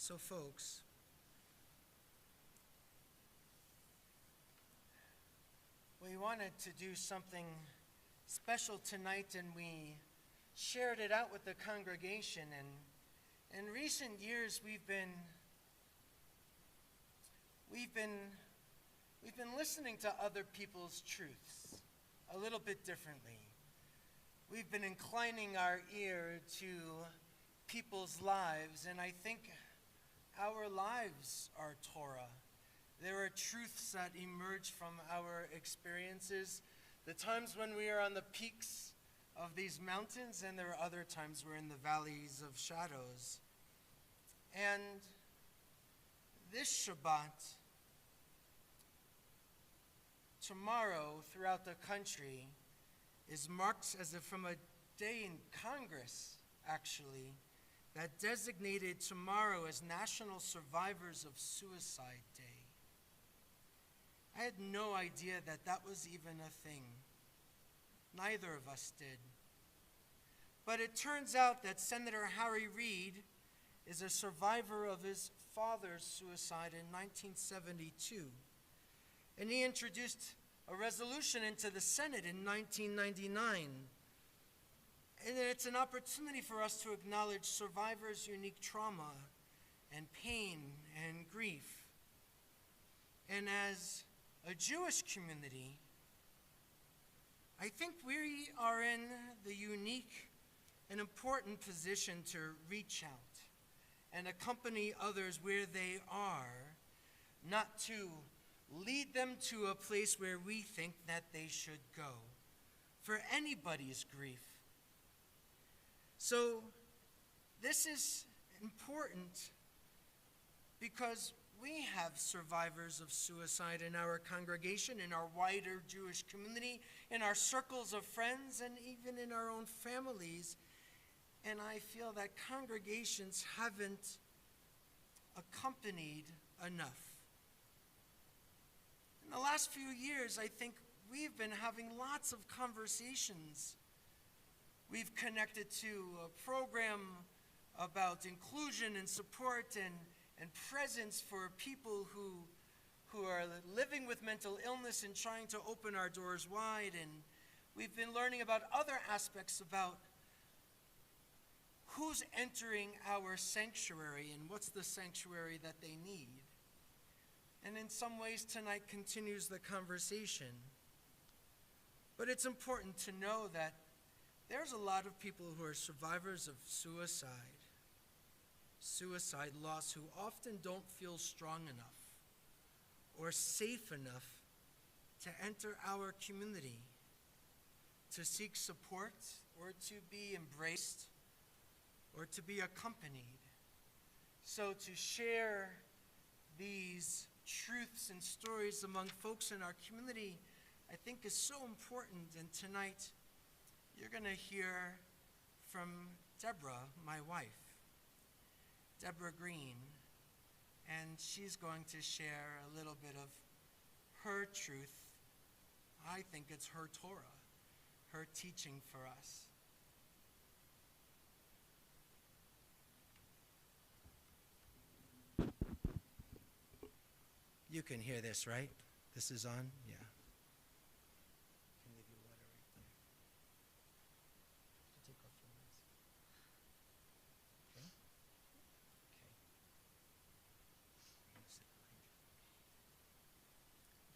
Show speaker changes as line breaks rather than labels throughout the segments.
So folks, we wanted to do something special tonight, and we shared it out with the congregation. And in recent years, we've been listening to other people's truths a little bit differently. We've been inclining our ear to people's lives, and I think our lives are Torah. There are truths that emerge from our experiences, the times when we are on the peaks of these mountains, and there are other times we're in the valleys of shadows. And this Shabbat, tomorrow throughout the country, is marked as if from a day in Congress, actually, that designated tomorrow as National Survivors of Suicide Day. I had no idea that that was even a thing. Neither of us did. But it turns out that Senator Harry Reid is a survivor of his father's suicide in 1972. And he introduced a resolution into the Senate in 1999. And it's an opportunity for us to acknowledge survivors' unique trauma and pain and grief. And as a Jewish community, I think we are in the unique and important position to reach out and accompany others where they are, not to lead them to a place where we think that they should go for anybody's grief. So this is important because we have survivors of suicide in our congregation, in our wider Jewish community, in our circles of friends, and even in our own families. And I feel that congregations haven't accompanied enough. In the last few years, I think we've been having lots of conversations. We've connected to a program about inclusion and support and presence for people who are living with mental illness and trying to open our doors wide. And we've been learning about other aspects about who's entering our sanctuary and what's the sanctuary that they need. And in some ways, tonight continues the conversation. But it's important to know that there's a lot of people who are survivors of suicide loss, who often don't feel strong enough or safe enough to enter our community, to seek support or to be embraced or to be accompanied. So to share these truths and stories among folks in our community, I think is so important. And tonight, you're going to hear from Deborah, my wife, Deborah Greene, and she's going to share a little bit of her truth. I think it's her Torah, her teaching for us. You can hear this, right? This is on? Yeah. I can leave you water right there. You take off your mask. Okay? Okay. I'm going to sit behind you.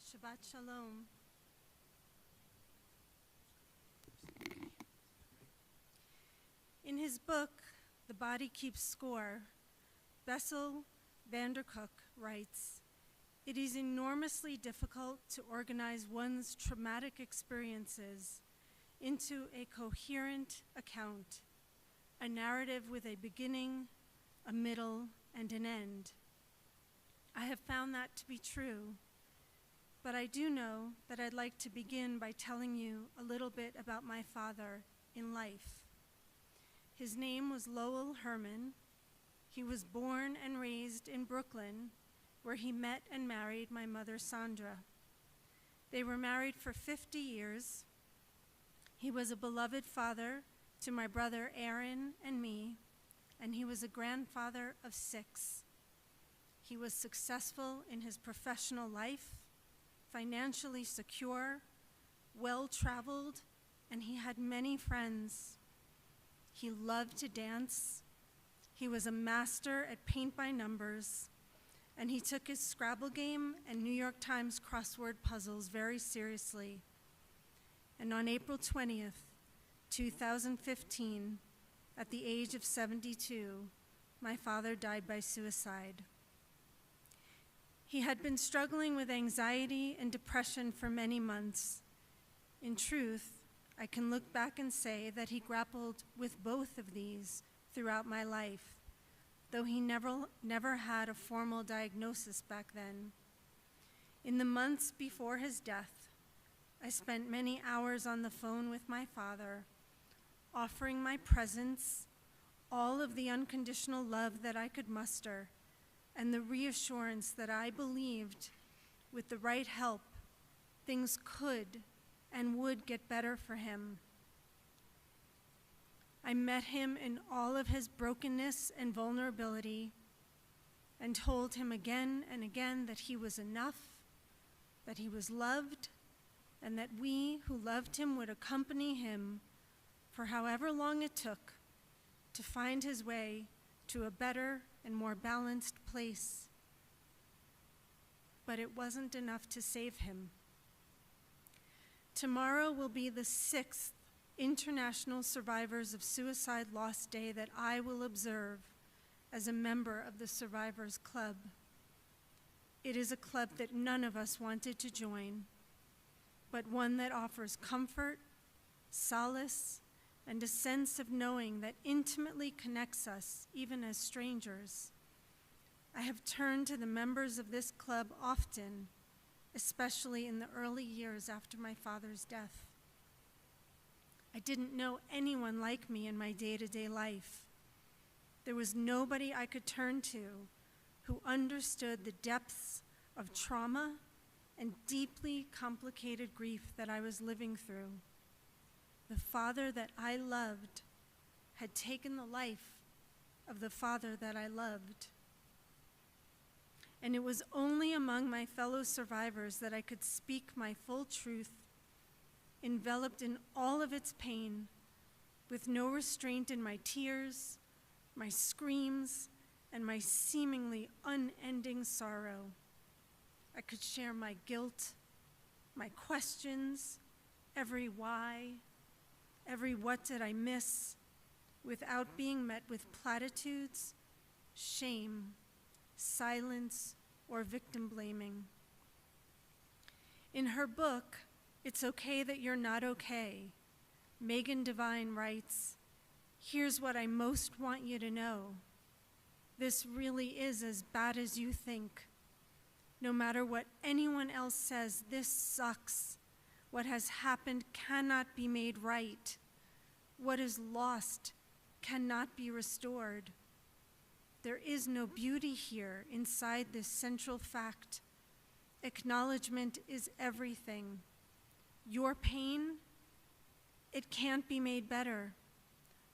Shabbat Shalom. In his book, The Body Keeps Score, Bessel van der Kolk writes, "It is enormously difficult to organize one's traumatic experiences into a coherent account, a narrative with a beginning, a middle, and an end. I have found that to be true, but I do know that I'd like to begin by telling you a little bit about my father in life. His name was Lowell Herman. He was born and raised in Brooklyn, where he met and married my mother, Sandra. They were married for 50 years. He was a beloved father to my brother Aaron and me, and he was a grandfather of 6. He was successful in his professional life, financially secure, well-traveled, and he had many friends. He loved to dance. He was a master at paint by numbers, and he took his Scrabble game and New York Times crossword puzzles very seriously. And on April 20th, 2015, at the age of 72, my father died by suicide. He had been struggling with anxiety and depression for many months. In truth, I can look back and say that he grappled with both of these throughout my life, though he never had a formal diagnosis back then. In the months before his death, I spent many hours on the phone with my father, offering my presence, all of the unconditional love that I could muster, and the reassurance that I believed with the right help, things could and would get better for him. I met him in all of his brokenness and vulnerability and told him again and again that he was enough, that he was loved, and that we who loved him would accompany him for however long it took to find his way to a better and more balanced place. But it wasn't enough to save him. Tomorrow will be the 6th International Survivors of Suicide Loss Day that I will observe as a member of the Survivors Club. It is a club that none of us wanted to join, but one that offers comfort, solace, and a sense of knowing that intimately connects us, even as strangers. I have turned to the members of this club often, especially in the early years after my father's death. I didn't know anyone like me in my day-to-day life. There was nobody I could turn to who understood the depths of trauma and deeply complicated grief that I was living through. The father that I loved had taken the life of the father that I loved. And it was only among my fellow survivors that I could speak my full truth, enveloped in all of its pain, with no restraint in my tears, my screams, and my seemingly unending sorrow. I could share my guilt, my questions, every why, every what did I miss, without being met with platitudes, shame, silence, or victim blaming. In her book, It's Okay That You're Not Okay, Megan Devine writes, "Here's what I most want you to know. This really is as bad as you think. No matter what anyone else says, this sucks. What has happened cannot be made right. What is lost cannot be restored. There is no beauty here inside this central fact. Acknowledgement is everything. Your pain, it can't be made better.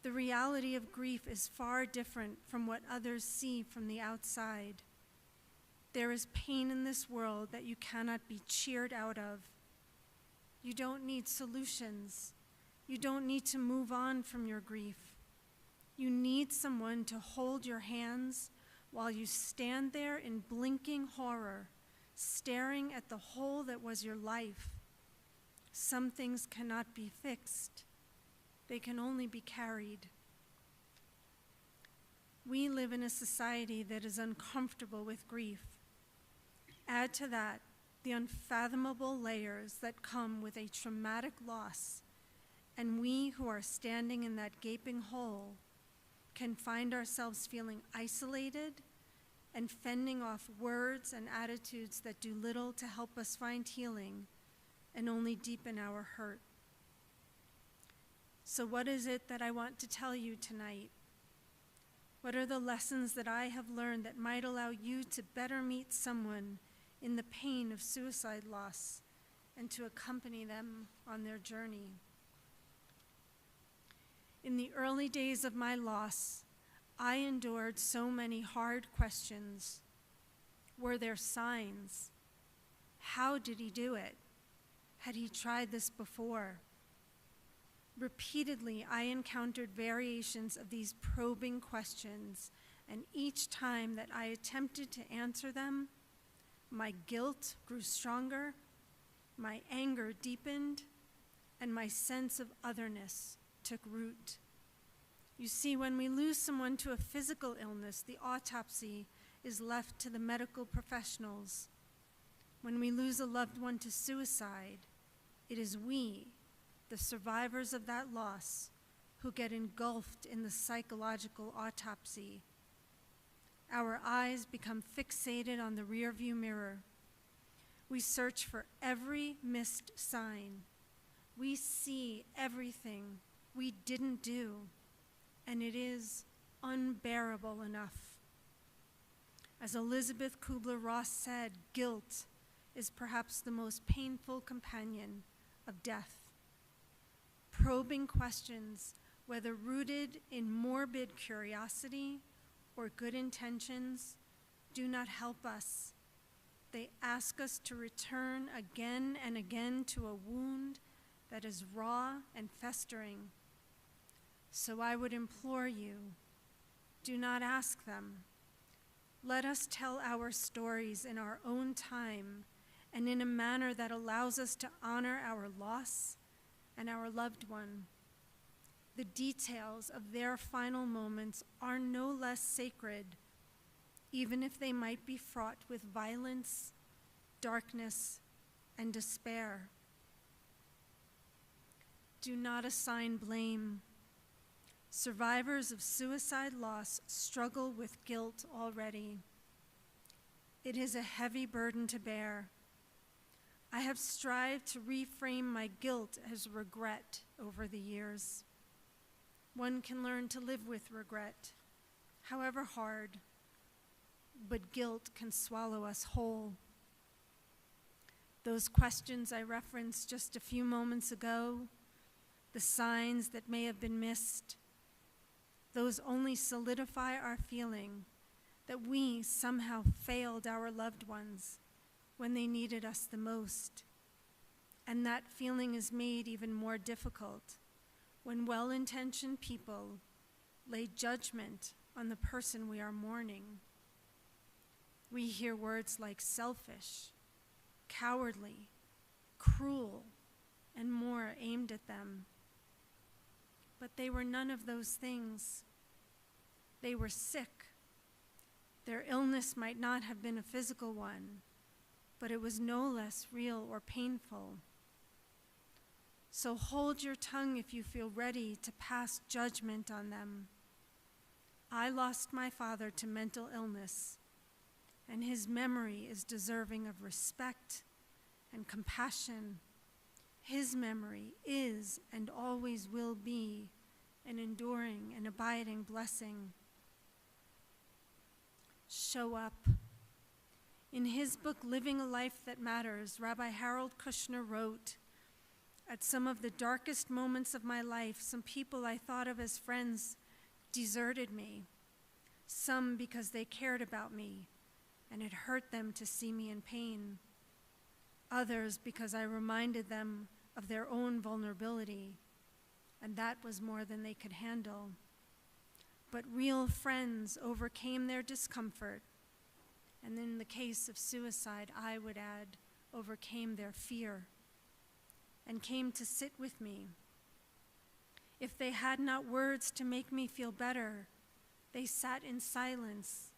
The reality of grief is far different from what others see from the outside. There is pain in this world that you cannot be cheered out of. You don't need solutions. You don't need to move on from your grief. You need someone to hold your hands while you stand there in blinking horror, staring at the hole that was your life. Some things cannot be fixed. They can only be carried. We live in a society that is uncomfortable with grief. Add to that the unfathomable layers that come with a traumatic loss, and we who are standing in that gaping hole can find ourselves feeling isolated and fending off words and attitudes that do little to help us find healing and only deepen our hurt. So what is it that I want to tell you tonight? What are the lessons that I have learned that might allow you to better meet someone in the pain of suicide loss and to accompany them on their journey? In the early days of my loss, I endured so many hard questions. Were there signs? How did he do it? Had he tried this before? Repeatedly, I encountered variations of these probing questions, and each time that I attempted to answer them, my guilt grew stronger, my anger deepened, and my sense of otherness took root. You see, when we lose someone to a physical illness, the autopsy is left to the medical professionals. When we lose a loved one to suicide, it is we, the survivors of that loss, who get engulfed in the psychological autopsy. Our eyes become fixated on the rearview mirror. We search for every missed sign. We see everything we didn't do, and it is unbearable enough. As Elizabeth Kubler-Ross said, guilt is perhaps the most painful companion of death. Probing questions, whether rooted in morbid curiosity or good intentions, do not help us. They ask us to return again and again to a wound that is raw and festering. So I would implore you, do not ask them. Let us tell our stories in our own time and in a manner that allows us to honor our loss and our loved one. The details of their final moments are no less sacred, even if they might be fraught with violence, darkness, and despair. Do not assign blame. Survivors of suicide loss struggle with guilt already. It is a heavy burden to bear. I have strived to reframe my guilt as regret over the years. One can learn to live with regret, however hard, but guilt can swallow us whole. Those questions I referenced just a few moments ago, the signs that may have been missed, those only solidify our feeling that we somehow failed our loved ones when they needed us the most. And that feeling is made even more difficult when well-intentioned people lay judgment on the person we are mourning. We hear words like selfish, cowardly, cruel, and more aimed at them. But they were none of those things. They were sick. Their illness might not have been a physical one, but it was no less real or painful. So hold your tongue if you feel ready to pass judgment on them. I lost my father to mental illness, and his memory is deserving of respect and compassion. His memory is and always will be an enduring and abiding blessing. Show up. In his book, Living a Life That Matters, Rabbi Harold Kushner wrote, "At some of the darkest moments of my life, some people I thought of as friends deserted me, some because they cared about me and it hurt them to see me in pain, others because I reminded them of their own vulnerability, and that was more than they could handle. But real friends overcame their discomfort, and in the case of suicide, I would add, overcame their fear, and came to sit with me. If they had not words to make me feel better, they sat in silence,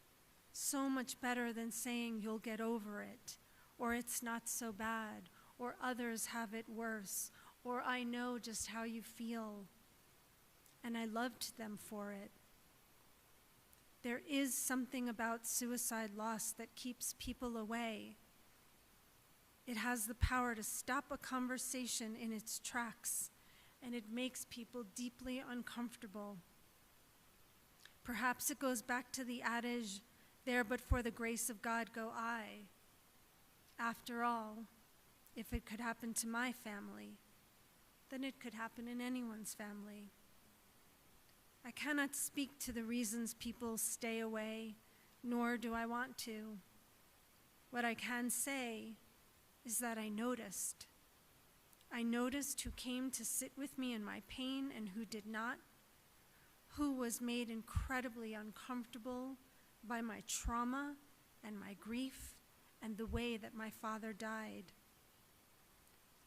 so much better than saying, 'You'll get over it,' or 'It's not so bad,' or 'Others have it worse,' or 'I know just how you feel.' And I loved them for it. There is something about suicide loss that keeps people away. It has the power to stop a conversation in its tracks, and it makes people deeply uncomfortable. Perhaps it goes back to the adage, 'There but for the grace of God go I.' After all, if it could happen to my family, then it could happen in anyone's family. I cannot speak to the reasons people stay away, nor do I want to. What I can say is that I noticed. I noticed who came to sit with me in my pain and who did not, who was made incredibly uncomfortable by my trauma and my grief and the way that my father died.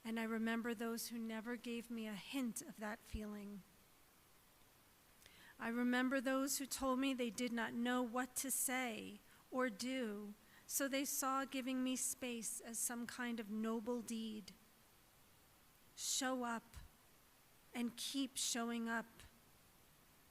And I remember those who never gave me a hint of that feeling. I remember those who told me they did not know what to say or do, so they saw giving me space as some kind of noble deed. Show up and keep showing up.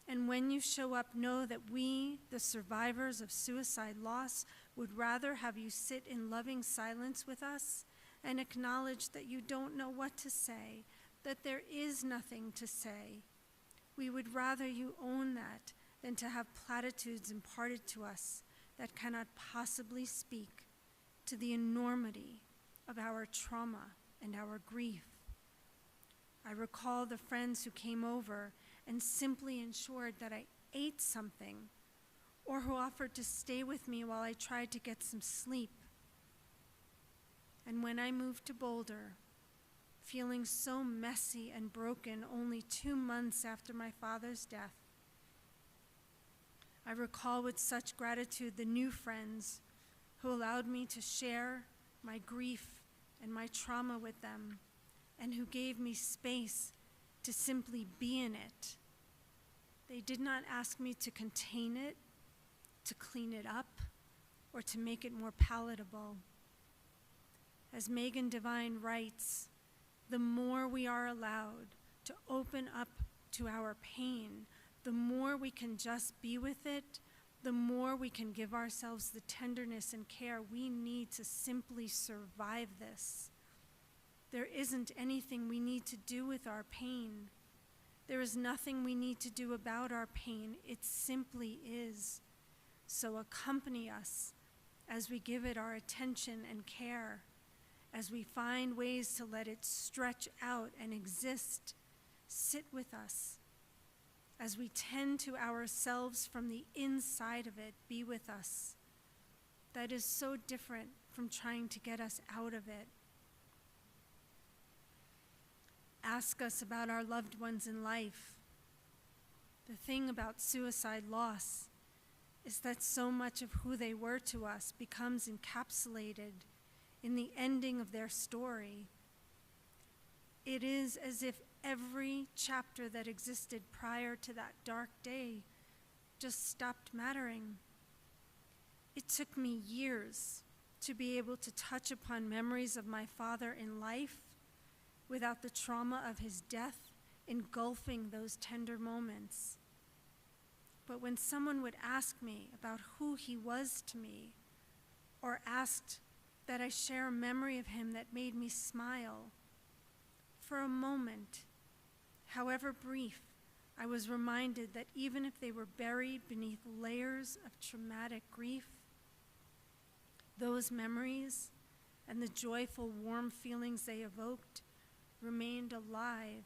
And when you show up, know that we, the survivors of suicide loss, would rather have you sit in loving silence with us and acknowledge that you don't know what to say, that there is nothing to say. We would rather you own that than to have platitudes imparted to us that cannot possibly speak to the enormity of our trauma and our grief. I recall the friends who came over and simply ensured that I ate something, or who offered to stay with me while I tried to get some sleep. And when I moved to Boulder, feeling so messy and broken only 2 months after my father's death, I recall with such gratitude the new friends who allowed me to share my grief and my trauma with them, and who gave me space to simply be in it. They did not ask me to contain it, to clean it up, or to make it more palatable. As Megan Devine writes, the more we are allowed to open up to our pain, the more we can just be with it, the more we can give ourselves the tenderness and care we need to simply survive this. There isn't anything we need to do with our pain. There is nothing we need to do about our pain. It simply is. So accompany us as we give it our attention and care, as we find ways to let it stretch out and exist. Sit with us. As we tend to ourselves from the inside of it, be with us. That is so different from trying to get us out of it. Ask us about our loved ones in life. The thing about suicide loss is that so much of who they were to us becomes encapsulated in the ending of their story. It is as if every chapter that existed prior to that dark day just stopped mattering. It took me years to be able to touch upon memories of my father in life without the trauma of his death engulfing those tender moments. But when someone would ask me about who he was to me, or asked that I share a memory of him that made me smile, for a moment, however brief, I was reminded that even if they were buried beneath layers of traumatic grief, those memories and the joyful, warm feelings they evoked remained alive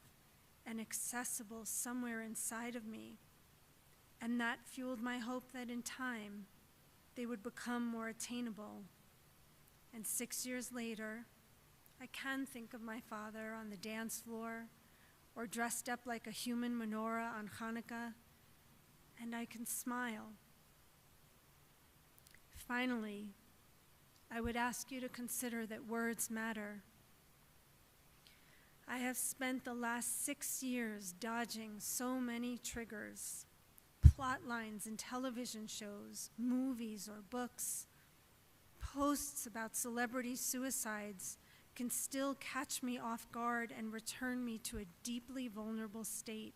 and accessible somewhere inside of me. And that fueled my hope that in time, they would become more attainable. And 6 years later, I can think of my father on the dance floor or dressed up like a human menorah on Hanukkah, and I can smile. Finally, I would ask you to consider that words matter. I have spent the last 6 years dodging so many triggers, plot lines in television shows, movies, or books. Posts about celebrity suicides can still catch me off guard and return me to a deeply vulnerable state.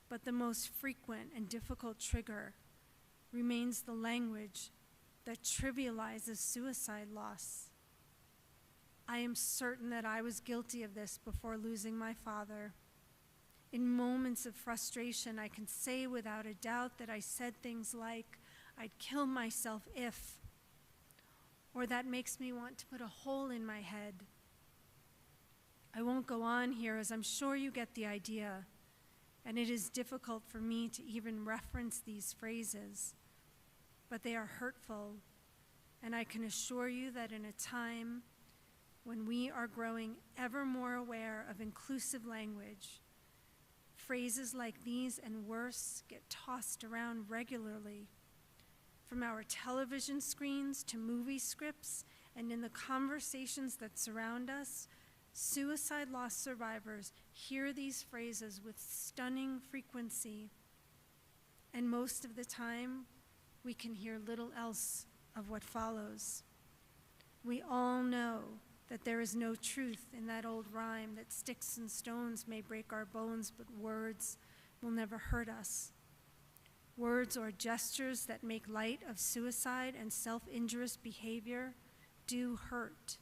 But the most frequent and difficult trigger remains the language that trivializes suicide loss. I am certain that I was guilty of this before losing my father. In moments of frustration, I can say without a doubt that I said things like, "I'd kill myself if," or "that makes me want to put a hole in my head." I won't go on here, as I'm sure you get the idea, and it is difficult for me to even reference these phrases, but they are hurtful, And I can assure you that in a time when we are growing ever more aware of inclusive language, phrases like these and worse get tossed around regularly, from our television screens to movie scripts and in the conversations that surround us. Suicide loss survivors hear these phrases with stunning frequency, and most of the time, we can hear little else of what follows. We all know that there is no truth in that old rhyme that sticks and stones may break our bones, but words will never hurt us. Words or gestures that make light of suicide and self-injurious behavior do hurt.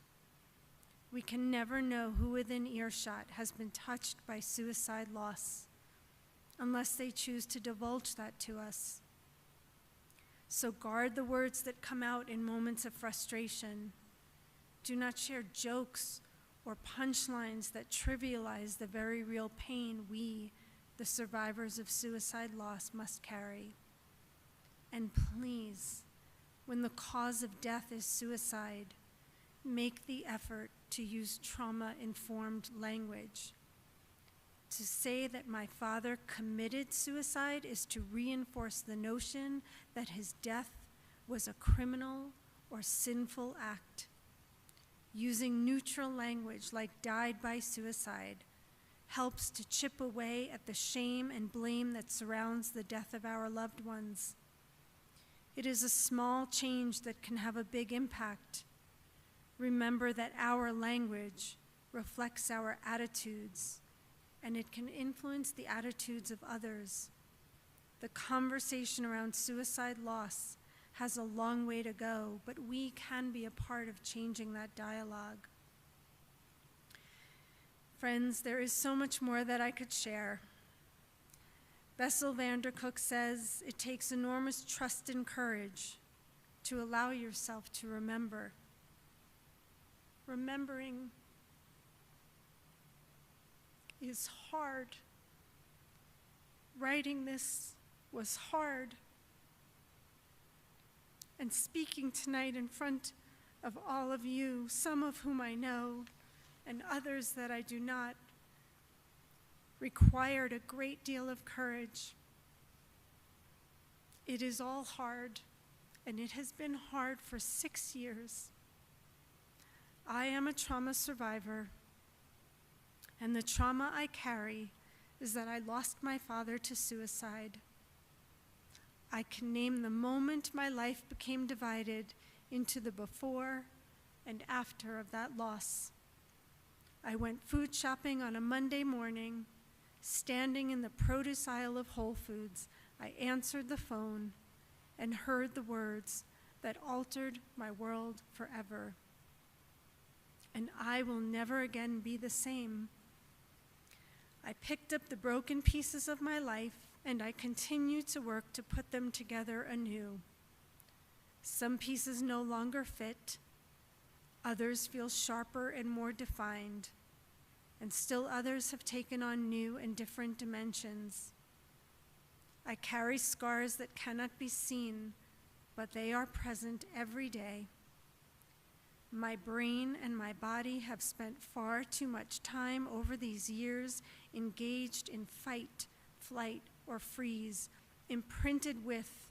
We can never know who within earshot has been touched by suicide loss unless they choose to divulge that to us. So guard the words that come out in moments of frustration. Do not share jokes or punchlines that trivialize the very real pain we, the survivors of suicide loss, must carry. And please, when the cause of death is suicide, make the effort to use trauma-informed language. To say that my father committed suicide is to reinforce the notion that his death was a criminal or sinful act. Using neutral language like died by suicide helps to chip away at the shame and blame that surrounds the death of our loved ones. It is a small change that can have a big impact. Remember that our language reflects our attitudes, and it can influence the attitudes of others. The conversation around suicide loss has a long way to go, but we can be a part of changing that dialogue. Friends, there is so much more that I could share. Bessel van der Kolk says it takes enormous trust and courage to allow yourself to remember. Remembering is hard. Writing this was hard. And speaking tonight in front of all of you, some of whom I know and others that I do not, required a great deal of courage. It is all hard, and it has been hard for 6 years. I am a trauma survivor, and the trauma I carry is that I lost my father to suicide. I can name the moment my life became divided into the before and after of that loss. I went food shopping on a Monday morning. Standing in the produce aisle of Whole Foods, I answered the phone and heard the words that altered my world forever. And I will never again be the same. I picked up the broken pieces of my life and I continue to work to put them together anew. Some pieces no longer fit, others feel sharper and more defined, and still others have taken on new and different dimensions. I carry scars that cannot be seen, but they are present every day. My brain and my body have spent far too much time over these years engaged in fight, flight, or freeze, imprinted with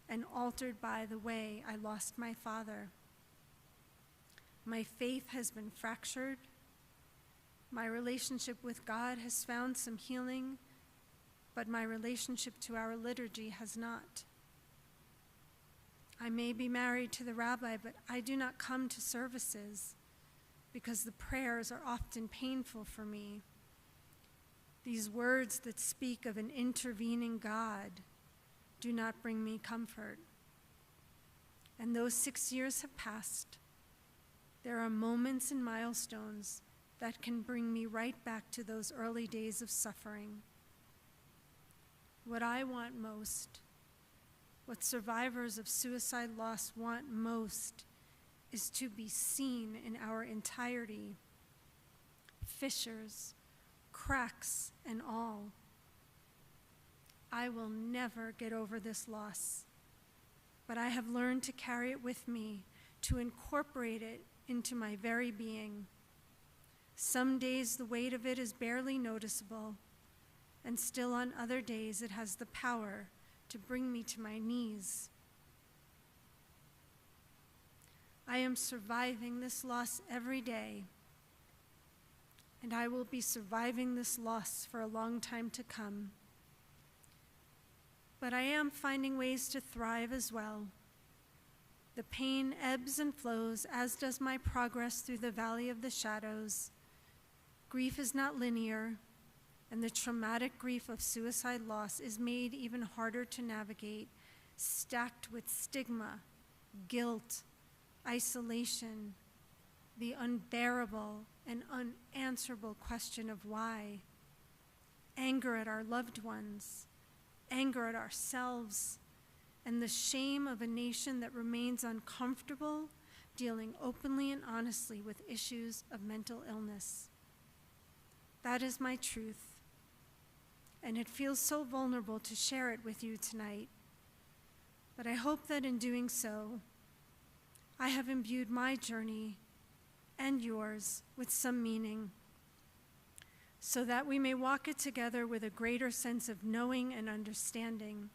and altered by the way I lost my father. My faith has been fractured. My relationship with God has found some healing, but my relationship to our liturgy has not. I may be married to the rabbi, but I do not come to services because the prayers are often painful for me. These words that speak of an intervening God do not bring me comfort. And those 6 years have passed. There are moments and milestones that can bring me right back to those early days of suffering. What I want most, what survivors of suicide loss want most, is to be seen in our entirety, fissures, cracks, and all. I will never get over this loss, but I have learned to carry it with me, to incorporate it into my very being. Some days the weight of it is barely noticeable, and still on other days it has the power to bring me to my knees. I am surviving this loss every day, and I will be surviving this loss for a long time to come. But I am finding ways to thrive as well. The pain ebbs and flows, as does my progress through the valley of the shadows. Grief is not linear, and the traumatic grief of suicide loss is made even harder to navigate, stacked with stigma, guilt, isolation, the unbearable and unanswerable question of why, anger at our loved ones, anger at ourselves, and the shame of a nation that remains uncomfortable dealing openly and honestly with issues of mental illness. That is my truth, and it feels so vulnerable to share it with you tonight. But I hope that in doing so, I have imbued my journey and yours with some meaning, so that we may walk it together with a greater sense of knowing and understanding.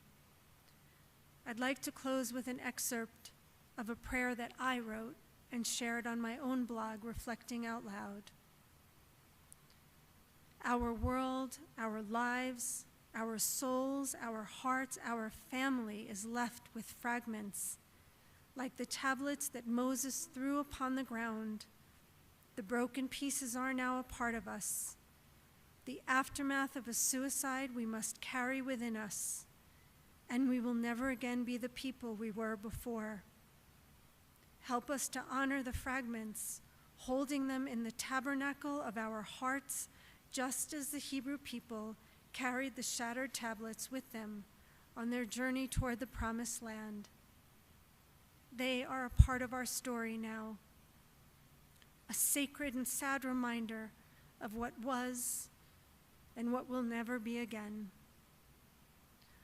I'd like to close with an excerpt of a prayer that I wrote and shared on my own blog, Reflecting Out Loud. Our world, our lives, our souls, our hearts, our family is left with fragments, like the tablets that Moses threw upon the ground. The broken pieces are now a part of us. The aftermath of a suicide we must carry within us, and we will never again be the people we were before. Help us to honor the fragments, holding them in the tabernacle of our hearts, just as the Hebrew people carried the shattered tablets with them on their journey toward the promised land. They are a part of our story now, a sacred and sad reminder of what was and what will never be again.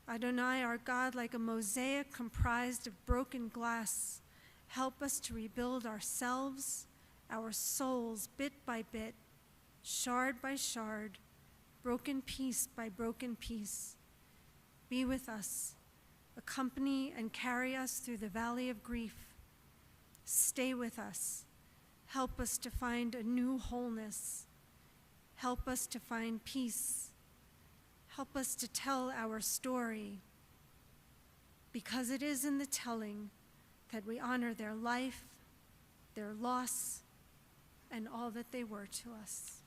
Adonai, our God, like a mosaic comprised of broken glass, help us to rebuild ourselves, our souls, bit by bit, shard by shard, broken piece by broken piece. Be with us, accompany and carry us through the valley of grief. Stay with us. Help us to find a new wholeness. Help us to find peace. Help us to tell our story, because it is in the telling that we honor their life, their loss, and all that they were to us.